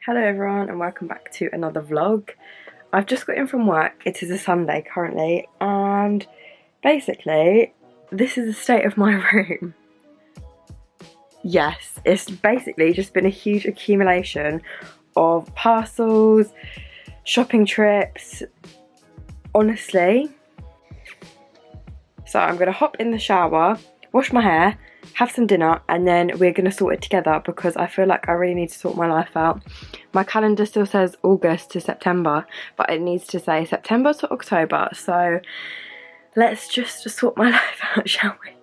Hello everyone and welcome back to another vlog. I've just got in from work. It is a Sunday currently and basically this is the state of my room. Yes, it's basically just been a huge accumulation of parcels, shopping trips, honestly. So I'm going to hop in the shower, wash my hair, have some dinner, and then we're going to sort it together because I feel like I really need to sort my life out. My calendar still says August to September, but it needs to say September to October, so let's just sort my life out, shall we?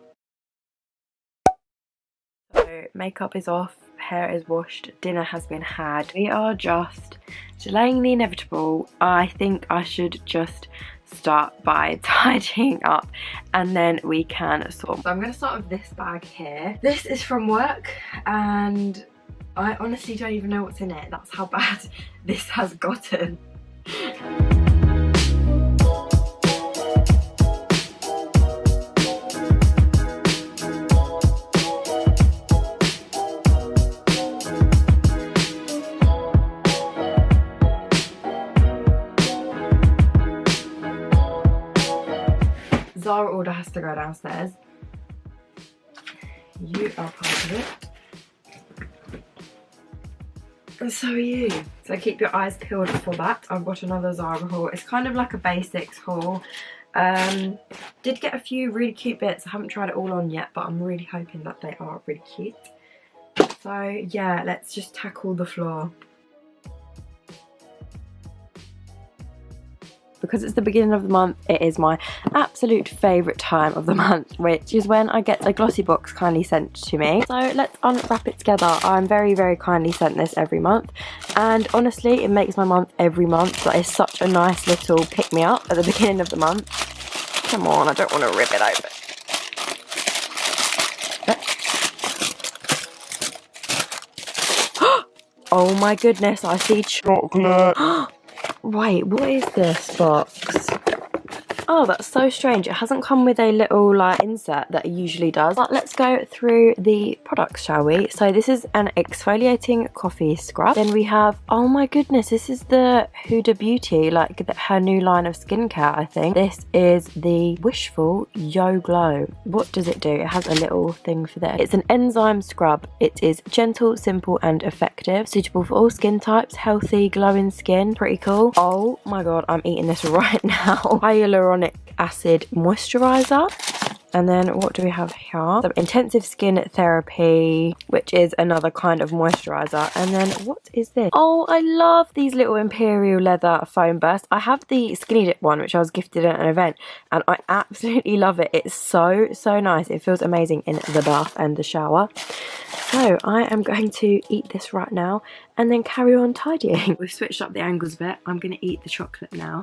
So makeup is off, hair is washed, dinner has been had. We are just delaying the inevitable. I think I should just start by tidying up and then we can sort. So I'm going to start with this bag here. This is from work and I honestly don't even know what's in it. That's how bad this has gotten. Zara order has to go downstairs. You are part of it. And so are you. So keep your eyes peeled for that. I've got another Zara haul. It's kind of like a basics haul. Did get a few really cute bits. I haven't tried it all on yet, but I'm really hoping that they are really cute. So yeah, let's just tackle the floor. Because it's the beginning of the month, it is my absolute favourite time of the month, which is when I get a glossy box kindly sent to me. So let's unwrap it together. I'm very, very kindly sent this every month. And honestly, it makes my month every month. That is such a nice little pick-me-up at the beginning of the month. Come on, I don't want to rip it open. Oh my goodness, I see chocolate. Wait, what is this box? Oh, that's so strange. It hasn't come with a little like insert that it usually does. But let's go through the products, shall we? So this is an exfoliating coffee scrub. Then we have, oh my goodness, this is the Huda Beauty, like her new line of skincare, I think. This is the Wishful Yo Glow. What does it do? It has a little thing for this. It's an enzyme scrub. It is gentle, simple and effective. Suitable for all skin types, healthy, glowing skin. Pretty cool. Oh my god, I'm eating this right now. Hyaluronic acid moisturizer. And then what do we have here? Some intensive skin therapy, which is another kind of moisturizer. And then what is this? Oh, I love these little imperial leather foam bursts. I have the skinny dip one, which I was gifted at an event, and I absolutely love it. It's so nice. It feels amazing in the bath and the shower. So I am going to eat this right now and then carry on tidying. We've switched up the angles a bit. I'm going to eat the chocolate now.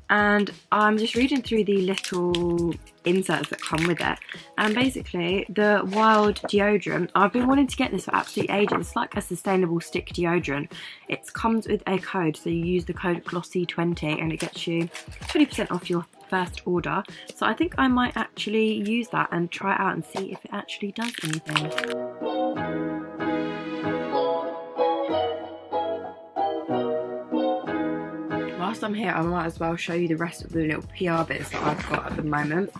And I'm just reading through the little inserts that come with it. And basically, the Wild deodorant, I've been wanting to get this for absolutely ages. It's like a sustainable stick deodorant. It comes with a code, so you use the code glossy20 and it gets you 20% off your first order. So I think I might actually use that and try it out and see if it actually does anything. Whilst I'm here, I might as well show you the rest of the little PR bits that I've got at the moment.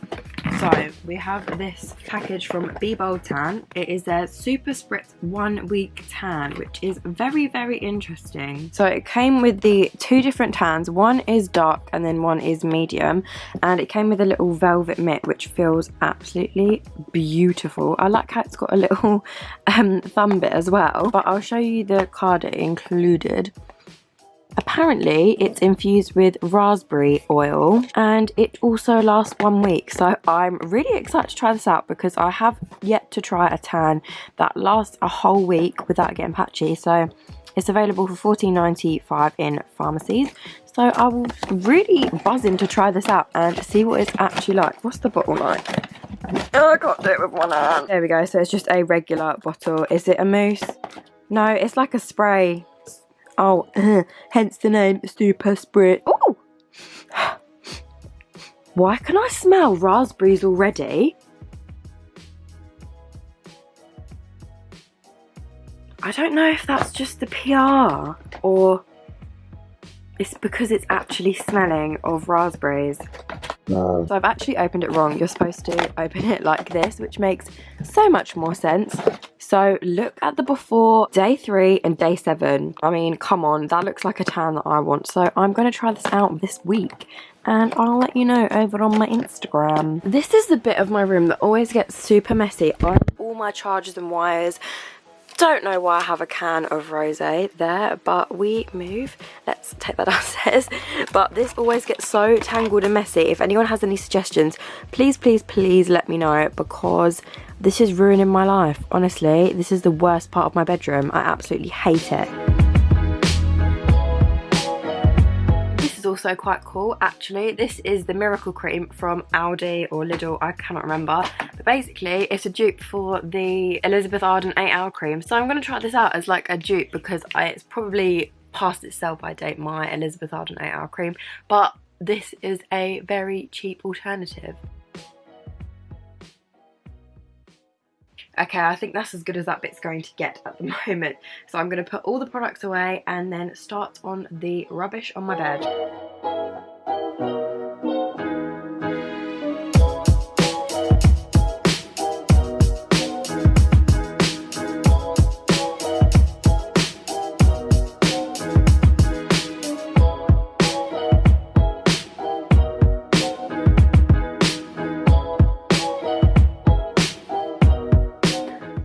So we have this package from Be Bold Tan. It is their Super Spritz 1 Week Tan, which is very, very interesting. So it came with the two different tans. One is dark and then one is medium. And it came with a little velvet mitt, which feels absolutely beautiful. I like how it's got a little thumb bit as well. But I'll show you the card it included. Apparently it's infused with raspberry oil and it also lasts 1 week, so I'm really excited to try this out because I have yet to try a tan that lasts a whole week without getting patchy. So it's available for $14.95 in pharmacies, so I will really buzzing to try this out and see what it's actually like. What's the bottle like? Oh, I can't do it with one hand. There we go. So it's just a regular bottle. Is it a mousse? No, it's like a spray. Oh, hence the name Super Spritz. Oh! Why can I smell raspberries already? I don't know if that's just the PR or it's because it's actually smelling of raspberries. So I've actually opened it wrong. You're supposed to open it like this, which makes so much more sense. So look at the before, day 3 and day 7. I mean, come on, that looks like a tan that I want. So I'm going to try this out this week and I'll let you know over on my Instagram. This is the bit of my room that always gets super messy. I have all my chargers and wires. Don't know why I have a can of rosé there, but we move. Let's take that downstairs. But this always gets so tangled and messy. If anyone has any suggestions, please, please, please let me know, because this is ruining my life. Honestly, this is the worst part of my bedroom. I absolutely hate it. Is also quite cool actually. This is the miracle cream from Aldi or Lidl, I cannot remember, but basically it's a dupe for the Elizabeth Arden 8-hour cream. So I'm going to try this out as like a dupe because it's probably past its sell-by date, my Elizabeth Arden 8-hour cream, but this is a very cheap alternative. Okay, I think that's as good as that bit's going to get at the moment. So I'm going to put all the products away and then start on the rubbish on my bed.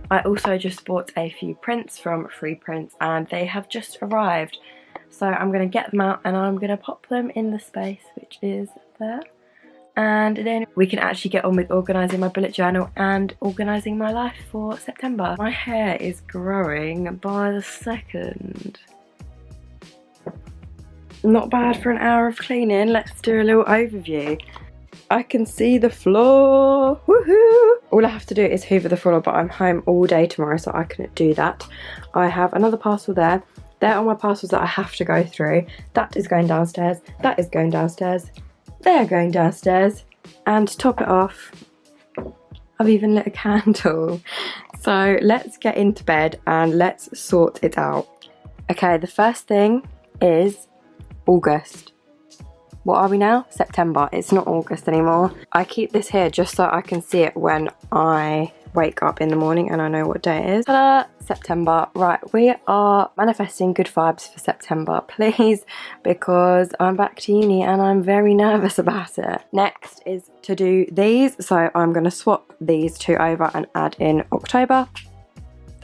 I also just bought a few prints from Free Prints and they have just arrived. So I'm going to get them out and I'm going to pop them in the space which is there. And then we can actually get on with organising my bullet journal and organising my life for September. My hair is growing by the second. Not bad for an hour of cleaning. Let's do a little overview. I can see the floor, woohoo! All I have to do is hoover the floor, but I'm home all day tomorrow, so I couldn't do that. I have another parcel there. There are my parcels that I have to go through. That is going downstairs, that is going downstairs, they're going downstairs, and to top it off, I've even lit a candle. So let's get into bed and let's sort it out. Okay, the first thing is August. What are we now? September. It's not August anymore. I keep this here just so I can see it when I wake up in the morning and I know what day it is. Ta-da! September. Right, we are manifesting good vibes for September, please, because I'm back to uni and I'm very nervous about it. Next is to do these, so I'm going to swap these two over and add in October.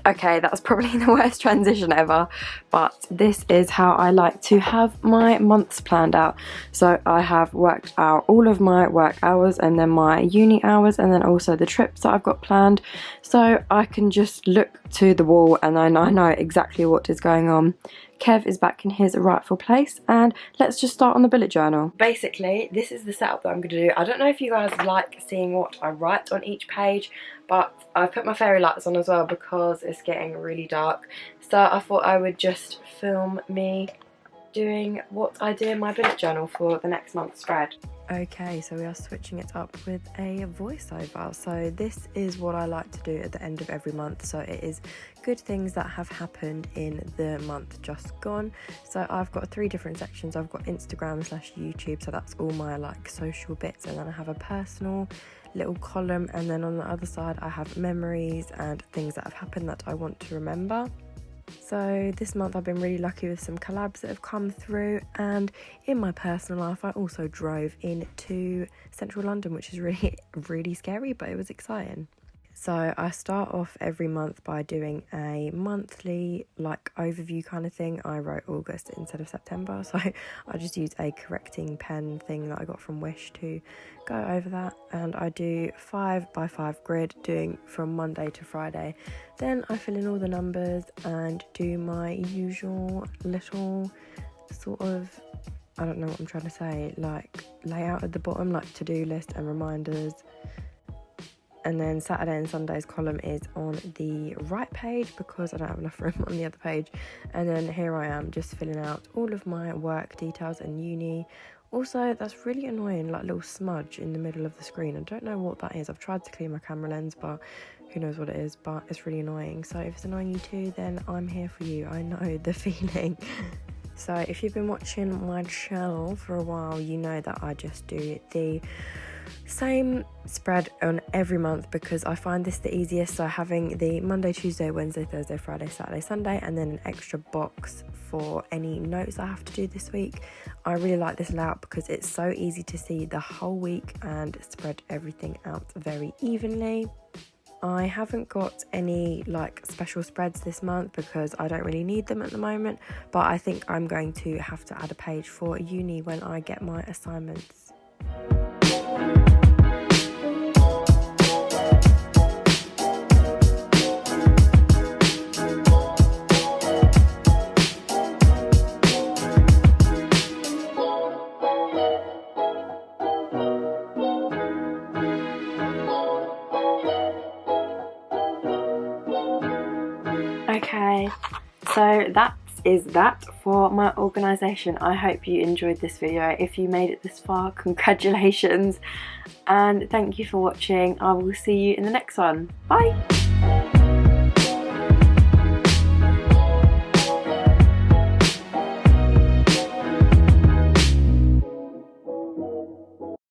Okay, that's probably the worst transition ever, but this is how I like to have my months planned out. So I have worked out all of my work hours and then my uni hours and then also the trips that I've got planned. So I can just look to the wall and I know exactly what is going on. Kev is back in his rightful place and let's just start on the bullet journal. Basically, this is the setup that I'm going to do. I don't know if you guys like seeing what I write on each page, but I've put my fairy lights on as well because it's getting really dark. So I thought I would just film me doing what I do in my bullet journal for the next month's spread. Okay, so we are switching it up with a voiceover. So this is what I like to do at the end of every month. So it is good things that have happened in the month just gone. So I've got 3 different sections. I've got Instagram/YouTube, so that's all my like social bits, and then I have a personal little column, and then on the other side I have memories and things that have happened that I want to remember. So this month I've been really lucky with some collabs that have come through, and in my personal life I also drove into central London, which is really scary, but it was exciting. So I start off every month by doing a monthly like overview kind of thing. I wrote August instead of September, so I just use a correcting pen thing that I got from Wish to go over that, and I do 5x5 grid, doing from Monday to Friday. Then I fill in all the numbers and do my usual little sort of, I don't know what I'm trying to say, like layout at the bottom, like to-do list and reminders. And then Saturday and Sunday's column is on the right page because I don't have enough room on the other page. And then here I am just filling out all of my work details and uni, Also, that's really annoying, like little smudge in the middle of the screen. I don't know what that is. I've tried to clean my camera lens, but who knows what it is, but it's really annoying. So if it's annoying you too, then I'm here for you. I know the feeling. So if you've been watching my channel for a while, you know that I just do the same spread on every month because I find this the easiest. So having the Monday, Tuesday, Wednesday, Thursday, Friday, Saturday, Sunday, and then an extra box for any notes I have to do this week. I really like this layout because it's so easy to see the whole week and spread everything out very evenly. I haven't got any like special spreads this month because I don't really need them at the moment, but I think I'm going to have to add a page for uni when I get my assignments. Okay, so that is that for my organisation. I hope you enjoyed this video. If you made it this far, congratulations, and thank you for watching. I will see you in the next one. Bye!